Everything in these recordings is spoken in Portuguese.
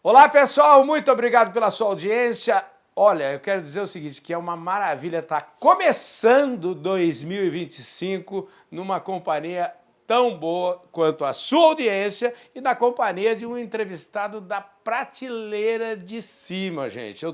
Olá, pessoal, muito obrigado pela sua audiência. Olha, eu quero dizer o seguinte, que é uma maravilha estar começando 2025 numa companhia tão boa quanto a sua audiência e na companhia de um entrevistado da prateleira de cima, gente.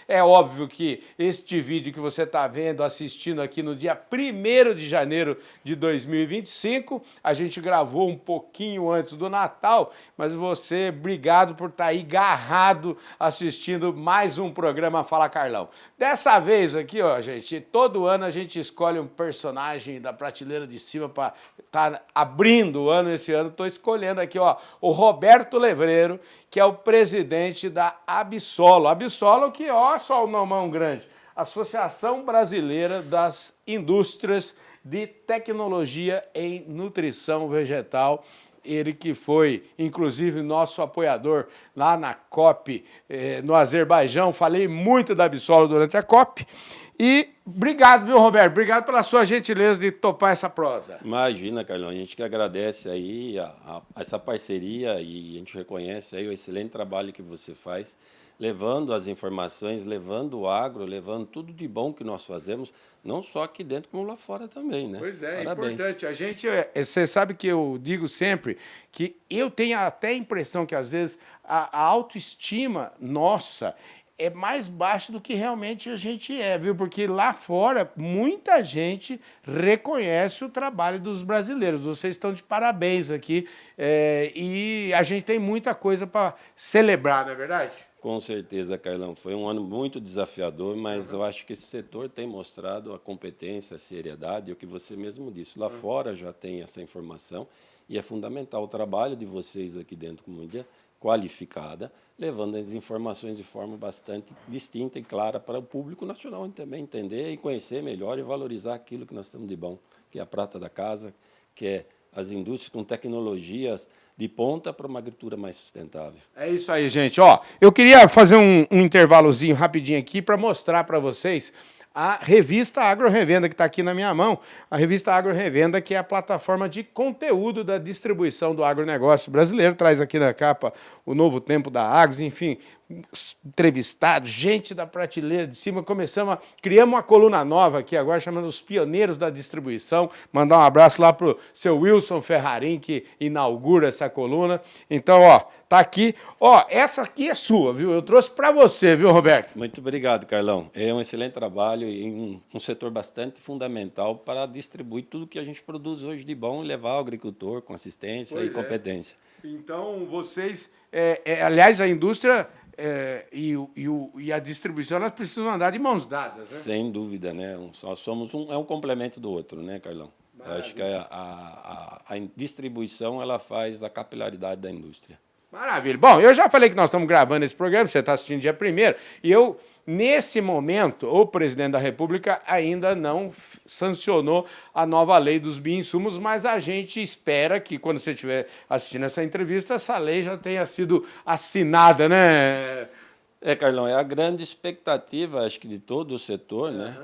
É óbvio que este vídeo que você está vendo, assistindo aqui no dia 1º de janeiro de 2025, a gente gravou um pouquinho antes do Natal, mas você, obrigado por estar aí agarrado assistindo mais um programa Fala Carlão. Dessa vez aqui, ó, gente, todo ano a gente escolhe um personagem da prateleira de cima para estar abrindo o ano. Esse ano estou escolhendo aqui, ó, o Roberto Levreiro, que é o presidente da Absolo. Absolo que, ó, só o nomão grande, Associação Brasileira das Indústrias de Tecnologia em Nutrição Vegetal. Ele que foi, inclusive, nosso apoiador lá na COP no Azerbaijão. Falei muito da Absolo durante a COP. E obrigado, viu, Roberto? Obrigado pela sua gentileza de topar essa prosa. Imagina, Carlão, a gente que agradece aí essa parceria e a gente reconhece aí o excelente trabalho que você faz, levando as informações, levando o agro, levando tudo de bom que nós fazemos, não só aqui dentro, como lá fora também, né? Pois é, parabéns. Importante. A gente, você sabe que eu digo sempre que eu tenho até a impressão que, às vezes, a autoestima nossa é mais baixa do que realmente a gente é, viu? Porque lá fora muita gente reconhece o trabalho dos brasileiros. Vocês estão de parabéns aqui e a gente tem muita coisa para celebrar, não é verdade? Com certeza, Carlão. Foi um ano muito desafiador, mas eu acho que esse setor tem mostrado a competência, a seriedade, e o que você mesmo disse. Lá fora já tem essa informação e é fundamental o trabalho de vocês aqui dentro com mídia qualificada, levando as informações de forma bastante distinta e clara para o público nacional também entender e conhecer melhor e valorizar aquilo que nós temos de bom, que é a prata da casa, que é as indústrias com tecnologias de ponta para uma agricultura mais sustentável. É isso aí, gente. Ó, eu queria fazer um intervalozinho rapidinho aqui para mostrar para vocês a revista Agro Revenda, que está aqui na minha mão. A revista Agro Revenda, que é a plataforma de conteúdo da distribuição do agronegócio brasileiro. Traz aqui na capa o novo tempo da Agros, enfim, entrevistados, gente da prateleira de cima. Criamos uma coluna nova aqui agora, chamando os pioneiros da distribuição. Mandar um abraço lá pro seu Wilson Ferrarim, que inaugura essa coluna. Então, ó, tá aqui. Ó, essa aqui é sua, viu? Eu trouxe para você, viu, Roberto? Muito obrigado, Carlão. É um excelente trabalho e um setor bastante fundamental para distribuir tudo que a gente produz hoje de bom e levar ao agricultor com assistência e competência. Então, vocês... aliás, a indústria... e a distribuição, elas precisam andar de mãos dadas, né? Sem dúvida, né? Nós somos um complemento do outro, né, Carlão? Eu acho que a distribuição ela faz a capilaridade da indústria. Maravilha. Bom, eu já falei que nós estamos gravando esse programa, você está assistindo dia 1º, e eu, nesse momento, o presidente da República ainda não sancionou a nova lei dos bioinsumos, mas a gente espera que, quando você estiver assistindo essa entrevista, essa lei já tenha sido assinada, né? Carlão, é a grande expectativa, acho que de todo o setor, né?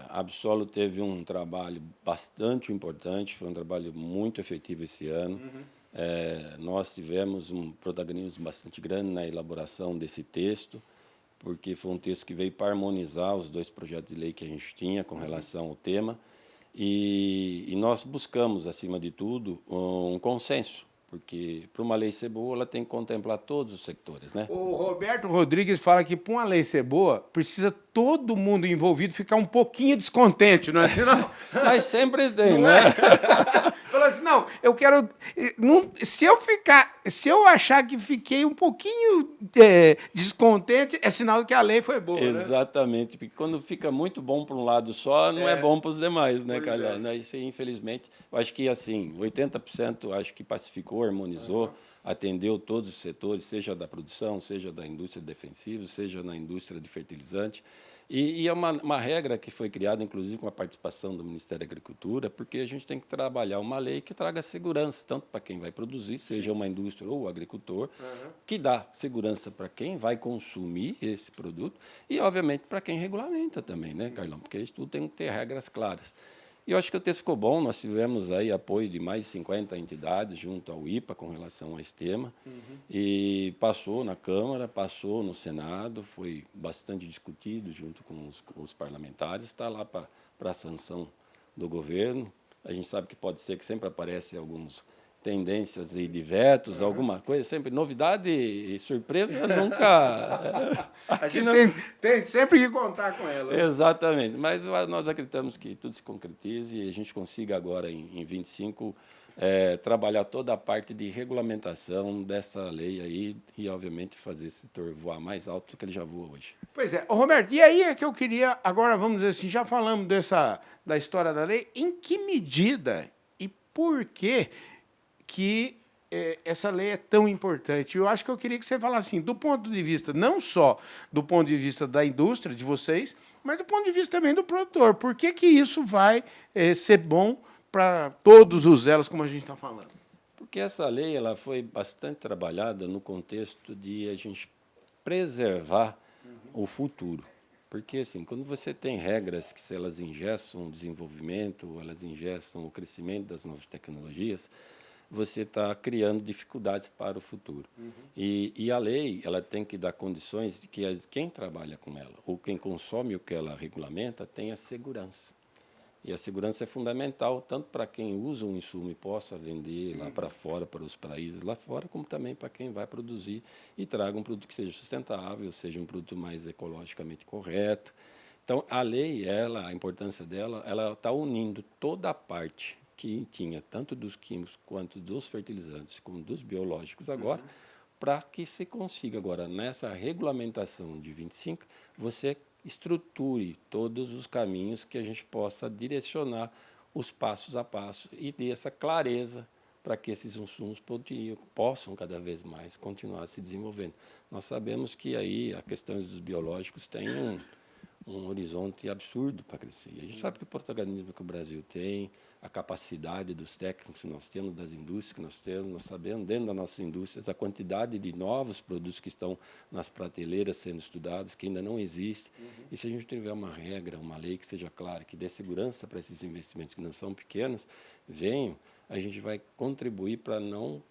A Absolo teve um trabalho bastante importante, foi um trabalho muito efetivo esse ano. Nós tivemos um protagonismo bastante grande na elaboração desse texto, porque foi um texto que veio para harmonizar os dois projetos de lei que a gente tinha com relação ao tema, e nós buscamos, acima de tudo, um consenso, porque para uma lei ser boa, ela tem que contemplar todos os sectores, né? O Roberto Rodrigues fala que para uma lei ser boa, precisa todo mundo envolvido ficar um pouquinho descontente, não é assim, não? Mas sempre tem, não né? Falou assim, não, eu quero... se eu achar que fiquei um pouquinho descontente, é sinal que a lei foi boa, Exatamente, né? porque quando fica muito bom para um lado só, não é bom para os demais, né, Carlão? Isso aí, infelizmente, eu acho que, assim, 80% acho que pacificou, harmonizou, atendeu todos os setores, seja da produção, seja da indústria defensiva, seja na indústria de fertilizante. E é uma regra que foi criada, inclusive, com a participação do Ministério da Agricultura, porque a gente tem que trabalhar uma lei que traga segurança, tanto para quem vai produzir, seja uma indústria ou o agricultor, que dá segurança para quem vai consumir esse produto e, obviamente, para quem regulamenta também, né, Carlão? Porque isso tudo tem que ter regras claras. E eu acho que o texto ficou bom, nós tivemos aí apoio de mais de 50 entidades junto ao IPA com relação a esse tema, e passou na Câmara, passou no Senado, foi bastante discutido junto com os parlamentares, está lá para a sanção do governo. A gente sabe que pode ser que sempre aparecem algumas tendências de vetos, alguma coisa, sempre novidade e surpresa nunca... A gente tem sempre que contar com ela. Exatamente, mas nós acreditamos que tudo se concretize e a gente consiga agora, em 25, trabalhar toda a parte de regulamentação dessa lei aí e, obviamente, fazer esse setor voar mais alto do que ele já voa hoje. Pois é. Ô, Roberto, e aí é que eu queria, agora vamos dizer assim, já falamos da história da lei, em que medida e por que essa lei é tão importante? Eu acho que eu queria que você falasse assim, do ponto de vista, não só do ponto de vista da indústria, de vocês, mas do ponto de vista também do produtor. Por que isso vai ser bom para todos os elos, como a gente está falando? Porque essa lei ela foi bastante trabalhada no contexto de a gente preservar o futuro. Porque, assim, quando você tem regras que, se elas engessam o desenvolvimento, elas engessam o crescimento das novas tecnologias, você está criando dificuldades para o futuro. E a lei ela tem que dar condições de que quem trabalha com ela ou quem consome o que ela regulamenta tenha segurança. E a segurança é fundamental, tanto para quem usa um insumo e possa vender lá para fora, para os países lá fora, como também para quem vai produzir e traga um produto que seja sustentável, seja um produto mais ecologicamente correto. Então, a lei, a importância dela, ela está unindo toda a parte que tinha, tanto dos químicos quanto dos fertilizantes, como dos biológicos agora, para que se consiga agora, nessa regulamentação de 25, você estruture todos os caminhos que a gente possa direcionar os passos a passo e dê essa clareza para que esses insumos possam cada vez mais continuar se desenvolvendo. Nós sabemos que aí a questão dos biológicos tem um horizonte absurdo para crescer. E a gente sabe que o protagonismo que o Brasil tem, a capacidade dos técnicos que nós temos, das indústrias que nós temos, nós sabemos, dentro das nossas indústrias, a quantidade de novos produtos que estão nas prateleiras sendo estudados, que ainda não existe. E se a gente tiver uma regra, uma lei que seja clara, que dê segurança para esses investimentos que não são pequenos, a gente vai contribuir para não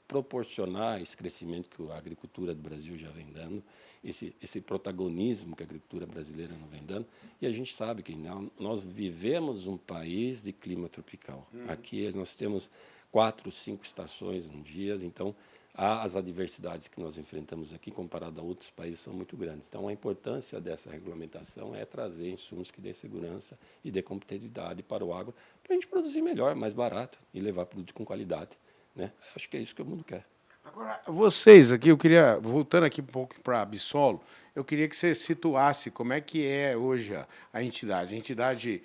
proporcionar esse crescimento que a agricultura do Brasil já vem dando, esse protagonismo que a agricultura brasileira não vem dando. E a gente sabe que nós vivemos um país de clima tropical. Aqui nós temos 4, 5 estações no dia, então as adversidades que nós enfrentamos aqui, comparado a outros países, são muito grandes. Então, a importância dessa regulamentação é trazer insumos que dê segurança e dê competitividade para o agro, para a gente produzir melhor, mais barato e levar produto com qualidade. Né? Acho que é isso que o mundo quer. Agora, vocês aqui, eu queria, voltando aqui um pouco para a Absol, eu queria que você situasse como é que é hoje a entidade. A entidade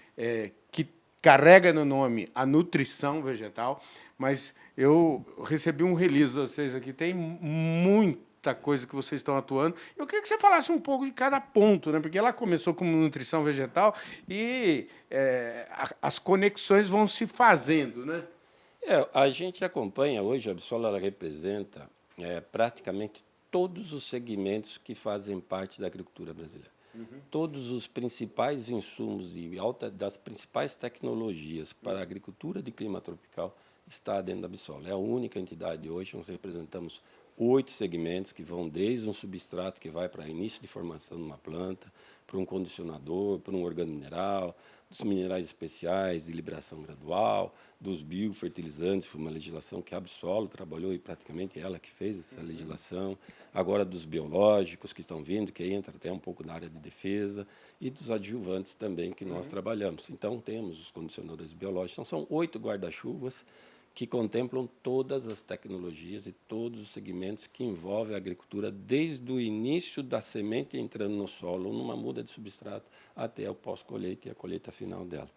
que carrega no nome a nutrição vegetal, mas eu recebi um release de vocês aqui, tem muita coisa que vocês estão atuando. Eu queria que você falasse um pouco de cada ponto, né? Porque ela começou como nutrição vegetal e as conexões vão se fazendo, né? A gente acompanha hoje, a Absol ela representa praticamente todos os segmentos que fazem parte da agricultura brasileira. Todos os principais insumos das principais tecnologias para a agricultura de clima tropical está dentro da Absol. É a única entidade hoje, nós representamos 8 segmentos que vão desde um substrato que vai para início de formação de uma planta, para um condicionador, para um organomineral, dos minerais especiais de liberação gradual, dos biofertilizantes, foi uma legislação que a Absol trabalhou e praticamente ela que fez essa legislação, agora dos biológicos que estão vindo, que entra até um pouco na área de defesa, e dos adjuvantes também que nós trabalhamos. Então, temos os condicionadores biológicos, então são 8 guarda-chuvas que contemplam todas as tecnologias e todos os segmentos que envolvem a agricultura, desde o início da semente entrando no solo, numa muda de substrato, até o pós-colheita e a colheita final dela.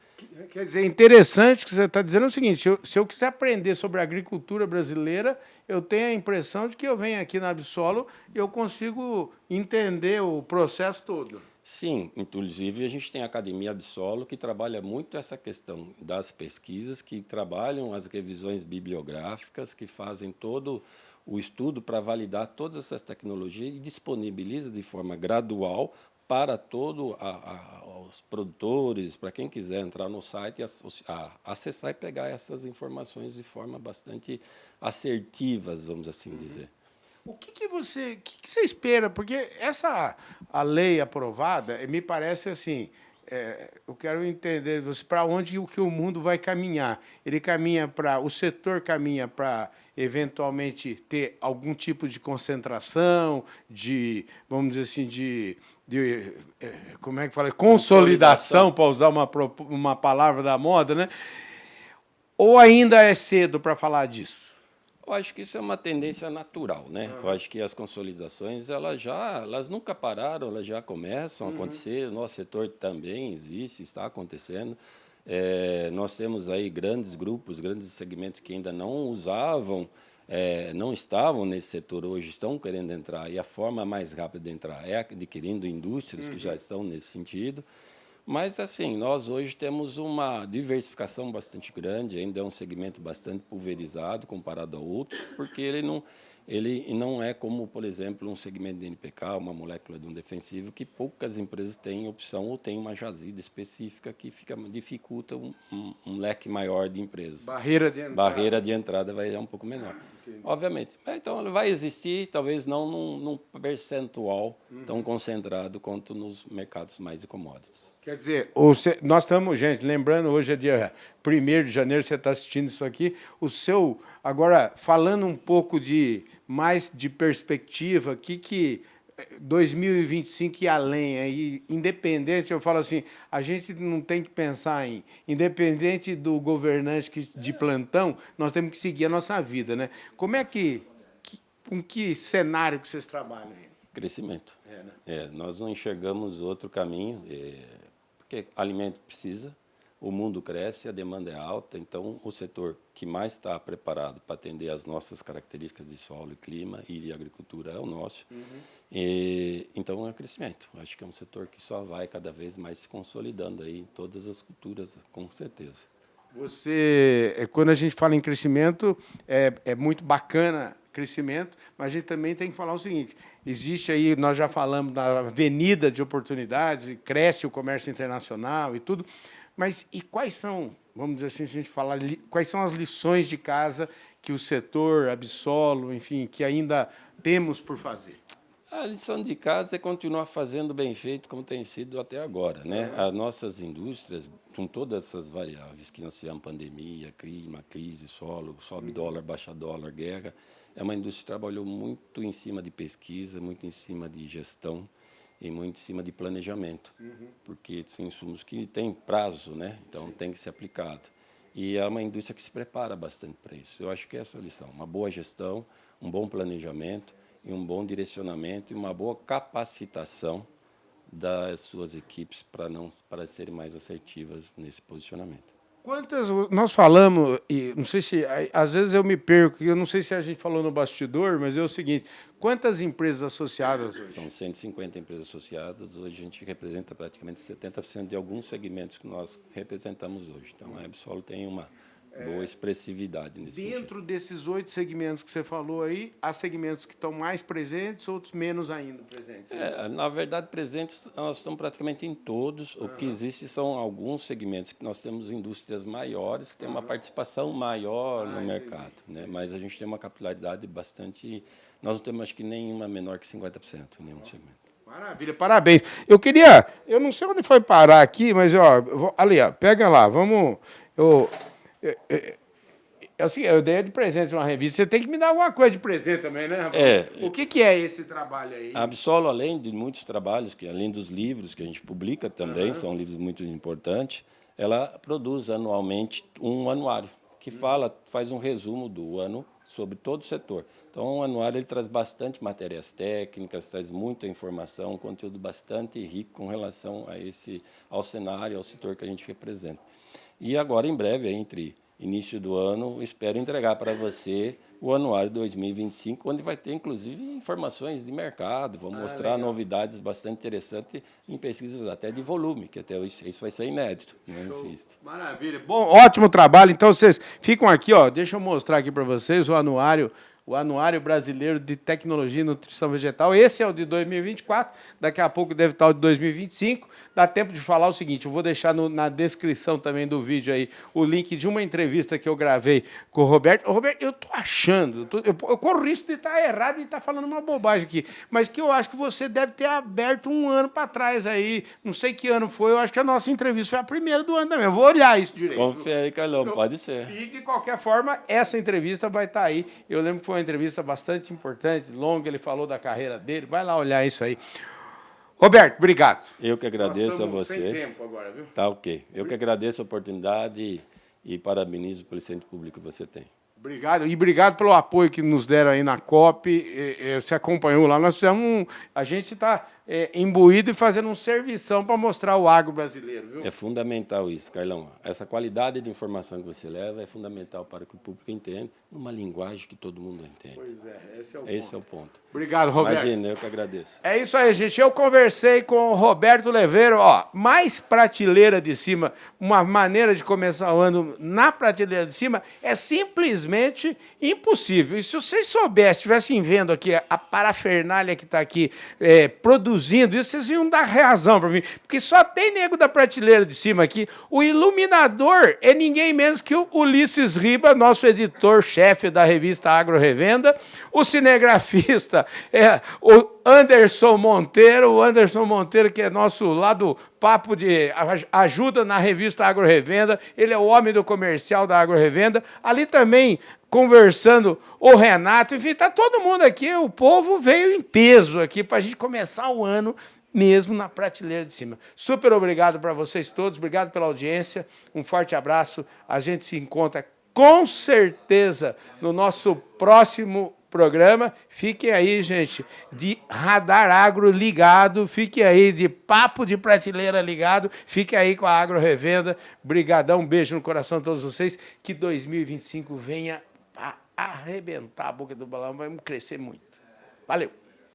Quer dizer, interessante que você está dizendo o seguinte, se eu quiser aprender sobre a agricultura brasileira, eu tenho a impressão de que eu venho aqui na Absol e eu consigo entender o processo todo. Sim, inclusive a gente tem a Academia Absol, que trabalha muito essa questão das pesquisas, que trabalham as revisões bibliográficas, que fazem todo o estudo para validar todas essas tecnologias e disponibiliza de forma gradual para os produtores, para quem quiser entrar no site, acessar e pegar essas informações de forma bastante assertivas, vamos assim dizer. O que você espera? Porque a lei aprovada, me parece assim, eu quero entender para onde o mundo vai caminhar. O setor caminha para eventualmente ter algum tipo de concentração, vamos dizer assim, como é que fala? Consolidação, para usar uma palavra da moda, né? Ou ainda é cedo para falar disso? Eu acho que isso é uma tendência natural, né? Eu acho que as consolidações, elas nunca pararam, elas já começam a acontecer. O nosso setor também existe, está acontecendo. Nós temos aí grandes grupos, grandes segmentos que ainda não usavam, não estavam nesse setor, hoje estão querendo entrar. E a forma mais rápida de entrar é adquirindo indústrias que já estão nesse sentido. Mas, assim, nós hoje temos uma diversificação bastante grande, ainda é um segmento bastante pulverizado comparado a outros, porque ele não é como, por exemplo, um segmento de NPK, uma molécula de um defensivo, que poucas empresas têm opção ou têm uma jazida específica que dificulta um leque maior de empresas. Barreira de entrada vai ser um pouco menor. Obviamente. Então, ele vai existir, talvez não num percentual tão concentrado quanto nos mercados mais de commodities. Quer dizer, nós estamos, gente, lembrando, hoje é dia 1º de janeiro, você está assistindo isso aqui, agora, falando um pouco mais de perspectiva, que 2025 e além, aí, independente, eu falo assim, a gente não tem que pensar independente do governante de plantão, nós temos que seguir a nossa vida, né? Com que cenário que vocês trabalham aí? Crescimento. Nós não enxergamos outro caminho, porque alimento precisa, o mundo cresce, a demanda é alta, então o setor que mais está preparado para atender as nossas características de solo e clima e de agricultura é o nosso. Então é crescimento. Acho que é um setor que só vai cada vez mais se consolidando aí em todas as culturas, com certeza. Quando a gente fala em crescimento, é muito bacana crescimento, mas a gente também tem que falar o seguinte, existe aí, nós já falamos da avenida de oportunidades, cresce o comércio internacional e tudo, mas e quais são, vamos dizer assim, se a gente falar, quais são as lições de casa que o setor, Absolo, enfim, que ainda temos por fazer? A lição de casa é continuar fazendo bem feito como tem sido até agora, né? As nossas indústrias, com todas essas variáveis que nós tivemos, pandemia, clima, crise, solo, sobe dólar, baixa dólar, guerra, é uma indústria que trabalhou muito em cima de pesquisa, muito em cima de gestão e muito em cima de planejamento, porque são insumos que têm prazo, né? Então tem que ser aplicado. E é uma indústria que se prepara bastante para isso. Eu acho que essa é a lição, uma boa gestão, um bom planejamento, e um bom direcionamento e uma boa capacitação das suas equipes para serem mais assertivas nesse posicionamento. Nós falamos, e não sei se, às vezes eu me perco, eu não sei se a gente falou no bastidor, mas é o seguinte, quantas empresas associadas hoje? São 150 empresas associadas, hoje a gente representa praticamente 70% de alguns segmentos que nós representamos hoje. Então, a Absolo tem uma boa expressividade nesse sentido. Dentro desses 8 segmentos que você falou aí, há segmentos que estão mais presentes, outros menos ainda presentes. Na verdade, presentes nós estamos praticamente em todos. O que existe são alguns segmentos que nós temos indústrias maiores, que têm uma participação maior no mercado, né? Mas a gente tem uma capilaridade bastante... Nós não temos, acho que, nenhuma menor que 50% em nenhum segmento. Maravilha, parabéns. Eu não sei onde foi parar aqui, mas, ali, pega lá, vamos... Assim, eu dei de presente uma revista, você tem que me dar alguma coisa de presente também, né, Rafael? O que é esse trabalho aí? A Absolo, além de muitos trabalhos, além dos livros que a gente publica também, são livros muito importantes, ela produz anualmente um anuário, que faz um resumo do ano sobre todo o setor. Então, o anuário ele traz bastante matérias técnicas, traz muita informação, um conteúdo bastante rico com relação ao cenário, ao setor que a gente representa. E agora, em breve, entre início do ano, espero entregar para você o anuário 2025, onde vai ter, inclusive, informações de mercado, vou mostrar novidades bastante interessantes em pesquisas até de volume, que até isso vai ser inédito, não existe. Maravilha. Bom, ótimo trabalho. Então, vocês ficam aqui, deixa eu mostrar aqui para vocês o anuário o Anuário Brasileiro de Tecnologia e Nutrição Vegetal. Esse é o de 2024, daqui a pouco deve estar o de 2025. Dá tempo de falar o seguinte, eu vou deixar na descrição também do vídeo aí o link de uma entrevista que eu gravei com o Roberto. Roberto, eu tô achando, eu corro o risco de estar errado e estar falando uma bobagem aqui, mas que eu acho que você deve ter aberto um ano para trás aí, não sei que ano foi, eu acho que a nossa entrevista foi a primeira do ano também. Eu vou olhar isso direito. Confia aí, Carlão, pode ser. E, de qualquer forma, essa entrevista vai estar aí. Eu lembro que foi uma entrevista bastante importante, longa, ele falou da carreira dele. Vai lá olhar isso aí. Roberto, obrigado. Eu que agradeço a você. Sem tempo agora, viu? Tá ok. Eu que agradeço a oportunidade e parabenizo pelo centro público que você tem. Obrigado, e obrigado pelo apoio que nos deram aí na COP. Você acompanhou lá, nós fizemos a gente está imbuído e fazendo um servição para mostrar o agro brasileiro, viu? É fundamental isso, Carlão. Essa qualidade de informação que você leva é fundamental para que o público entenda, numa linguagem que todo mundo entende. Pois é, esse é o ponto. Esse é o ponto. Obrigado, Roberto. Imagina, eu que agradeço. É isso aí, gente. Eu conversei com o Roberto Leveiro, ó, mais prateleira de cima, uma maneira de começar o ano na prateleira de cima é simplesmente impossível. E se vocês soubessem, estivessem vendo aqui a parafernália que está aqui produzindo isso, vocês iam dar razão para mim, porque só tem nego da prateleira de cima aqui. O iluminador é ninguém menos que o Ulisses Riba, nosso editor-chefe da revista Agro Revenda, o cinegrafista é o Anderson Monteiro, que é nosso lá do Papo de Ajuda na revista Agro Revenda, ele é o homem do comercial da Agro Revenda, ali também conversando o Renato, enfim, está todo mundo aqui, o povo veio em peso aqui para a gente começar o ano mesmo na prateleira de cima. Super obrigado para vocês todos, obrigado pela audiência, um forte abraço, a gente se encontra com certeza no nosso próximo programa. Fiquem aí, gente, de Radar Agro ligado, fiquem aí de Papo de Prateleira ligado, fiquem aí com a Agro Revenda. Brigadão, um beijo no coração de todos vocês, que 2025 venha a arrebentar a boca do balão, vamos crescer muito. Valeu!